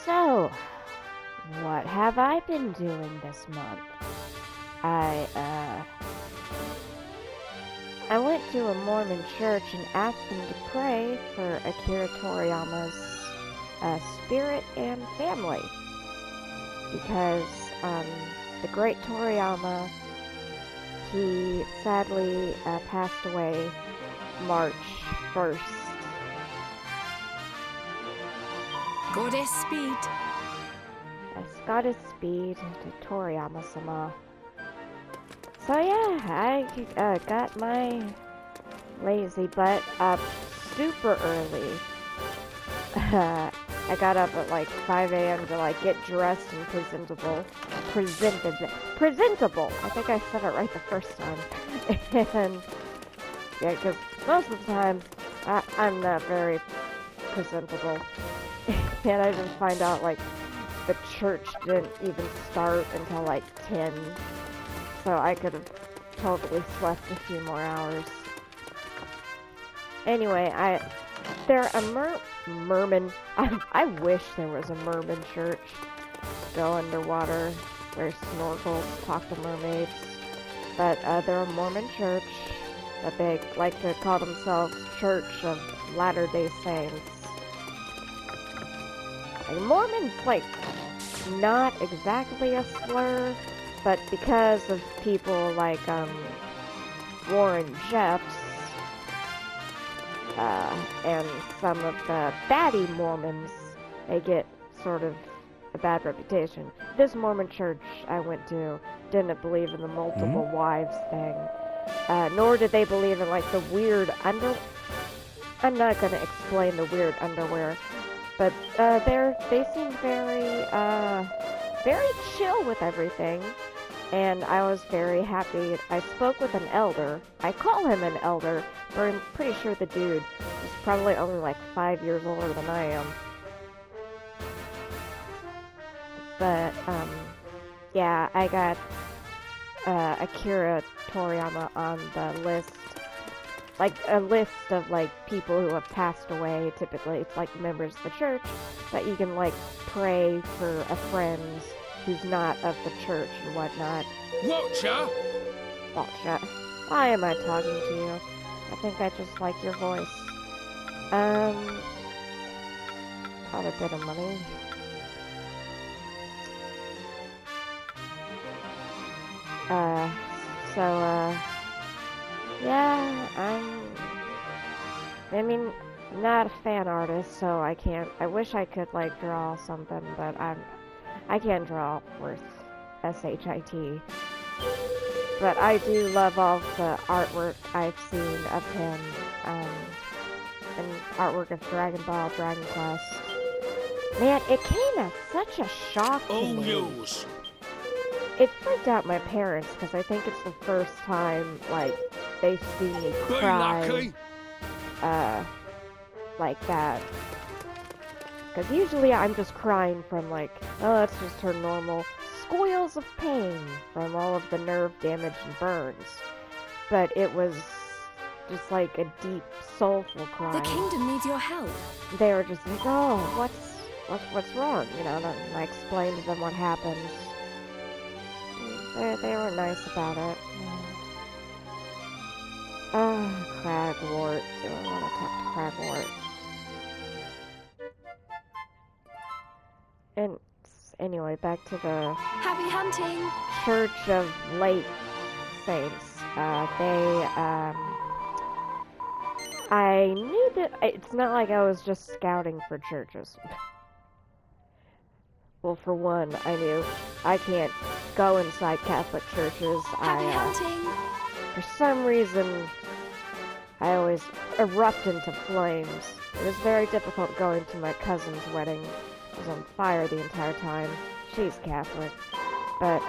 So, what have I been doing this month? I, uh, I went to a Mormon church and asked them to pray for Akira Toriyama's spirit and family. Because, the great Toriyama, he sadly passed away March 1st. Goddess Speed. Goddess Speed to Toriyama-sama. So yeah, I got my lazy butt up super early. I got up at like 5 a.m. to like get dressed and presentable. Presentable! I think I said it right the first time. And yeah, because most of the time I'm not very presentable. And I didn't find out like the church didn't even start until like 10. So I could have totally slept a few more hours. Anyway, they're a merman. I wish there was a merman church. Go underwater, wear snorkels, talk to mermaids. But they're a Mormon church, but they like to call themselves Church of Latter-day Saints. Like, Mormon's like not exactly a slur, but because of people like Warren Jeffs and some of the baddie Mormons, they get sort of a bad reputation. This Mormon church I went to didn't believe in the multiple wives thing, nor did they believe in like the weird I'm not gonna explain the weird underwear, but they seem very chill with everything. And I was very happy. I spoke with an elder. I call him an elder, but I'm pretty sure the dude is probably only like 5 years older than I am. But, yeah, I got Akira Toriyama on the list. Like, a list of, like, people who have passed away. Typically, it's, like, members of the church. But you can, like, pray for a friend who's not of the church and whatnot. Watcher? Watcher. Why am I talking to you? I think I just like your voice. Got a bit of money. Yeah, I mean, not a fan artist, so I wish I could, like, draw something, but I can't draw worth SHIT. But I do love all the artwork I've seen of him, and artwork of Dragon Ball, Dragon Quest. Man, it came as such a shock to All me. yours. It freaked out my parents, because I think it's the first time, like, they see me Be cry, lucky. like that. Because usually I'm just crying from, like, oh, that's just her normal squeals of pain from all of the nerve damage and burns. But it was just like a deep, soulful cry. The kingdom needs your help. They were just like, oh, what's wrong? You know, and I explained to them what happened. They were nice about it. Cragwort. Do I want to talk to Cragwort? And anyway, back to the Happy hunting. Church of Late Saints. I knew that it's not like I was just scouting for churches. Well, for one, I knew I can't go inside Catholic churches. Happy hunting. For some reason, I always erupt into flames. It was very difficult going to my cousin's wedding. I was on fire the entire time. She's Catholic. But,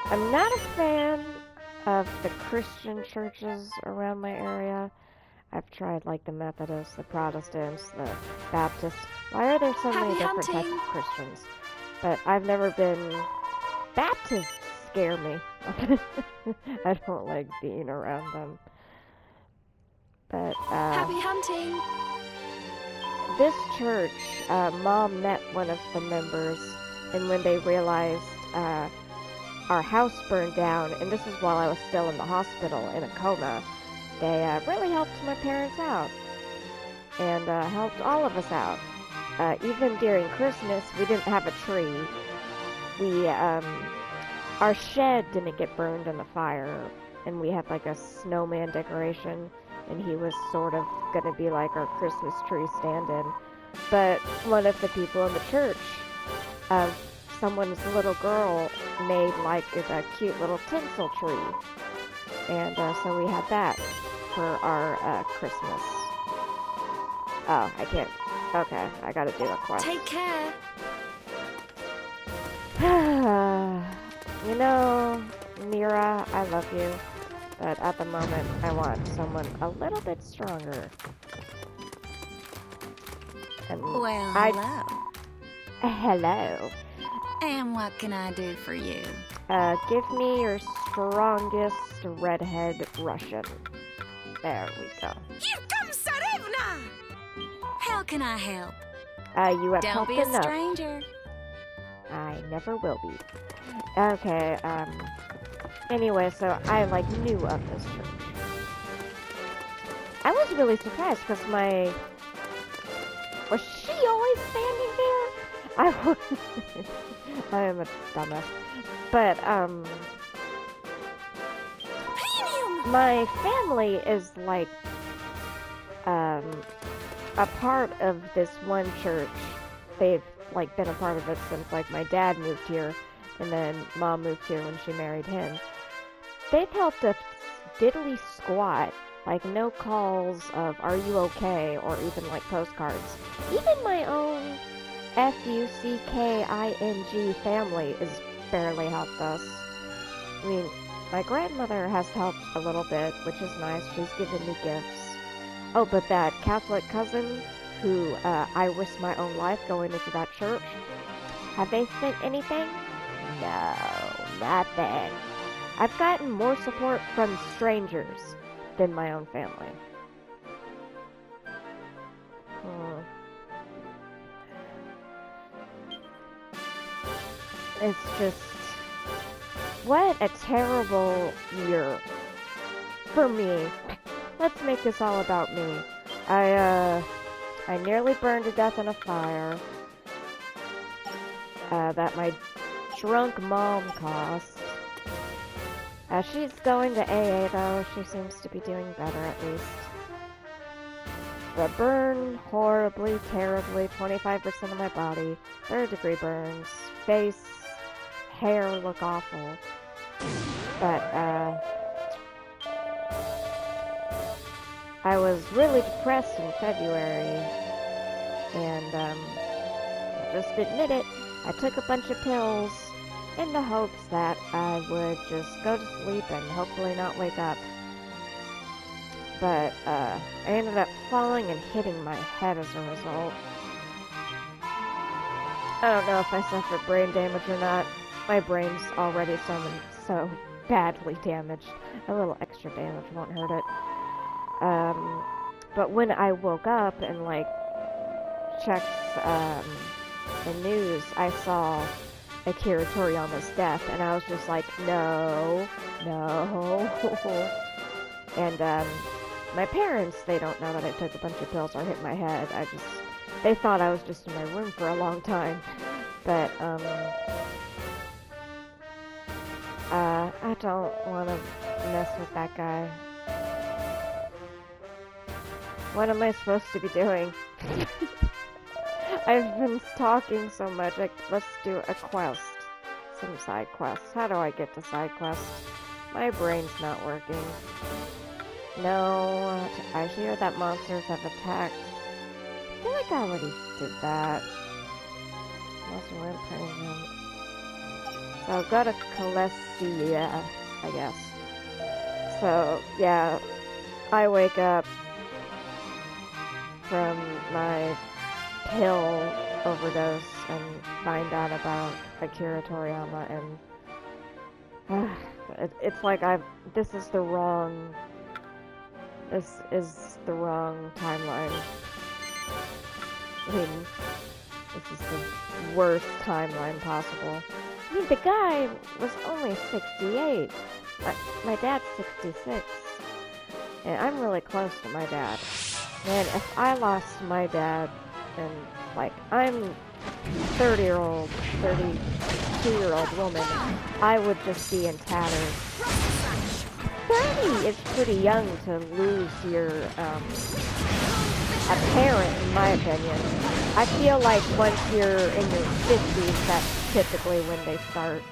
I'm not a fan of the Christian churches around my area. I've tried, like, the Methodists, the Protestants, the Baptists. Why are there so many different types of Christians? But I've never been... Baptists scare me. I don't like being around them. But, Happy hunting. this church, Mom met one of the members, and when they realized our house burned down, and this is while I was still in the hospital in a coma, they really helped my parents out, and helped all of us out. Even during Christmas, we didn't have a tree. Our shed didn't get burned in the fire, and we had like a snowman decoration, and he was sort of gonna be like our Christmas tree stand-in. But one of the people in the church, someone's little girl made like a cute little tinsel tree, and so we had that for our Christmas. Oh, I can't. Okay, I gotta do a quest. Take care. You know, Mira, I love you, but at the moment, I want someone a little bit stronger. And Well, hello. hello. And what can I do for you? Give me your strongest redhead Russian. There we go. Here comes Tsarevna! How can I help? You have Don't helped be a enough. stranger. I never will be. Okay, anyway, so I, like, knew of this church. I was really surprised, because was she always standing there? I am a dumbass. But, Premium! my family is, like, a part of this one church. They've, like, been a part of it since, like, my dad moved here, and then Mom moved here when she married him. They've helped us diddly squat, like, no calls of, are you okay, or even, like, postcards. Even my own Fucking family has barely helped us. I mean, my grandmother has helped a little bit, which is nice. She's given me gifts. Oh, but that Catholic cousin who I risked my own life going into that church, have they sent anything? No, nothing. I've gotten more support from strangers than my own family. It's just, what a terrible year for me. Let's make this all about me. I nearly burned to death in a fire that my drunk mom caused. She's going to AA though. She seems to be doing better at least. But burned horribly, terribly, 25% of my body, 3rd-degree burns, face, hair look awful. But I was really depressed in February, and I'll just admit it, I took a bunch of pills in the hopes that I would just go to sleep and hopefully not wake up. But I ended up falling and hitting my head as a result. I don't know if I suffered brain damage or not. My brain's already so badly damaged. A little extra damage won't hurt it. But when I woke up and, like, checked the news, I saw Akira Toriyama's death, and I was just like, no. And, my parents, they don't know that I took a bunch of pills or hit my head. They thought I was just in my room for a long time. But, I don't want to mess with that guy. What am I supposed to be doing? I've been talking so much. Let's do a quest. Some side quests. How do I get to side quests? My brain's not working. No, I hear that monsters have attacked. I feel like I already did that. Monster went present. So go to Celestia, I guess. So, yeah, I wake up from my pill overdose and find out about Akira Toriyama, and it's like this is the wrong timeline. mean, this is the worst timeline possible. I mean, the guy was only 68. My dad's 66. And I'm really close to my dad. Man, if I lost my dad, and, like, I'm 32-year-old woman, I would just be in tatters. 30 is pretty young to lose your, a parent, in my opinion. I feel like once you're in your 50s, that's typically when they start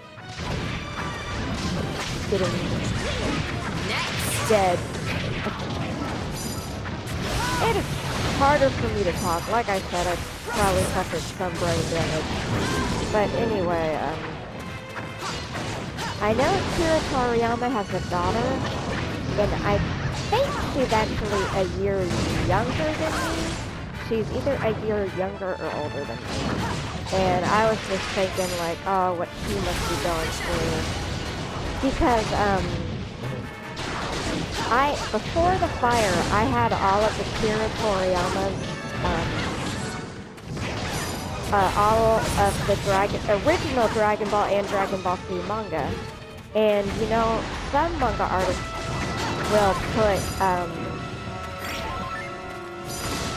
getting dead. It is harder for me to talk. Like I said, I probably suffered some brain damage. But anyway, I know Akira Toriyama has a daughter, and I think she's actually a year younger than me. She's either a year younger or older than me. And I was just thinking, like, oh, what she must be going through. Because, before the fire, I had all of Akira Toriyama's, all of the original Dragon Ball and Dragon Ball Z manga. And, you know, some manga artists will put,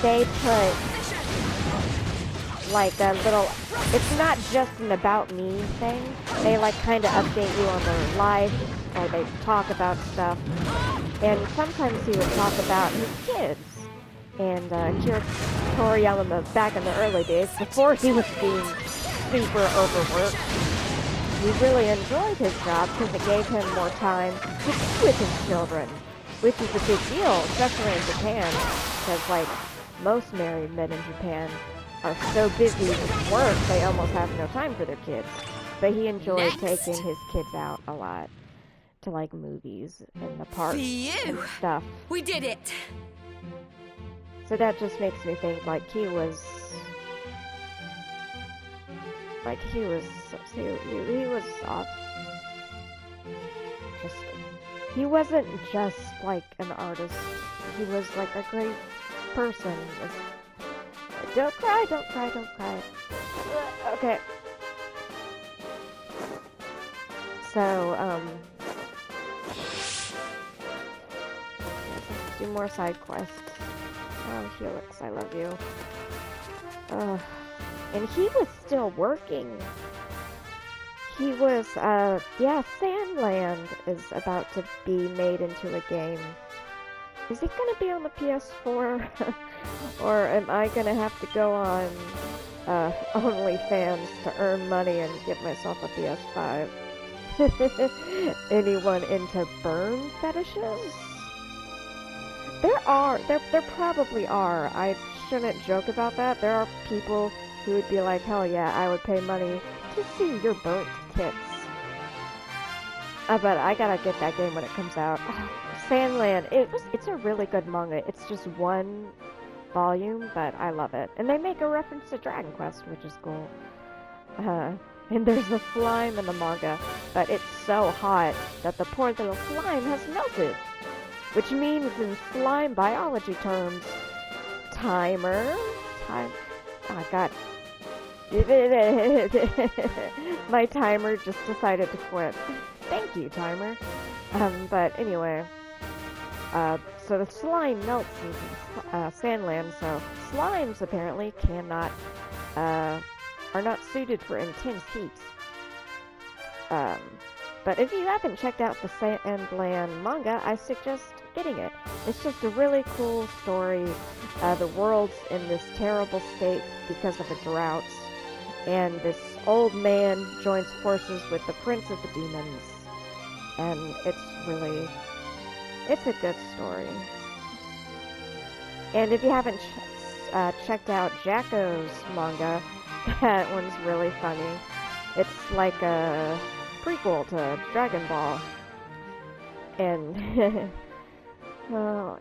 they put, like, a little, it's not just an about me thing. They, like, kind of update you on their life, or they talk about stuff. And sometimes he would talk about his kids. And Akira Toriyama, back in the early days, before he was being super overworked, he really enjoyed his job because it gave him more time to be with his children, which is a big deal, especially in Japan, because, like, most married men in Japan are so busy with work, they almost have no time for their kids. But he enjoyed taking his kids out a lot to, like, movies and the parks and stuff. We did it! So that just makes me think, like, he was off. He wasn't just, like, an artist. He was, like, a great person. Don't cry, don't cry, don't cry. Okay. So, do more side quests. Oh, Helix, I love you. And he was still working. He was, yeah, Sandland is about to be made into a game. Is it gonna be on the PS4? Or am I gonna have to go on, OnlyFans to earn money and get myself a PS5? Anyone into burn fetishes? There probably are. I shouldn't joke about that. There are people who would be like, hell yeah, I would pay money to see your burnt tits. But I gotta get that game when it comes out. Oh, Sandland, it's a really good manga. It's just one volume, but I love it. And they make a reference to Dragon Quest, which is cool. And there's a slime in the manga, but it's so hot that the poor little slime has melted. Which means, in slime biology terms, oh god. My timer just decided to quit. Thank you, timer. But anyway, so the slime melts in Sandland, so slimes apparently are not suited for intense heat. But if you haven't checked out the Sandland manga, I suggest getting it. It's just a really cool story. The world's in this terrible state because of a drought, and this old man joins forces with the Prince of the Demons, and it's a good story. And if you haven't checked out Jacko's manga, that one's really funny. It's like a prequel to Dragon Ball, and well,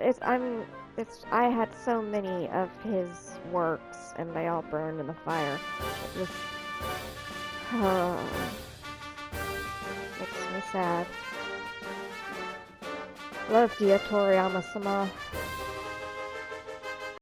I had so many of his works, and they all burned in the fire. It just makes me sad. Love you, Toriyama-sama.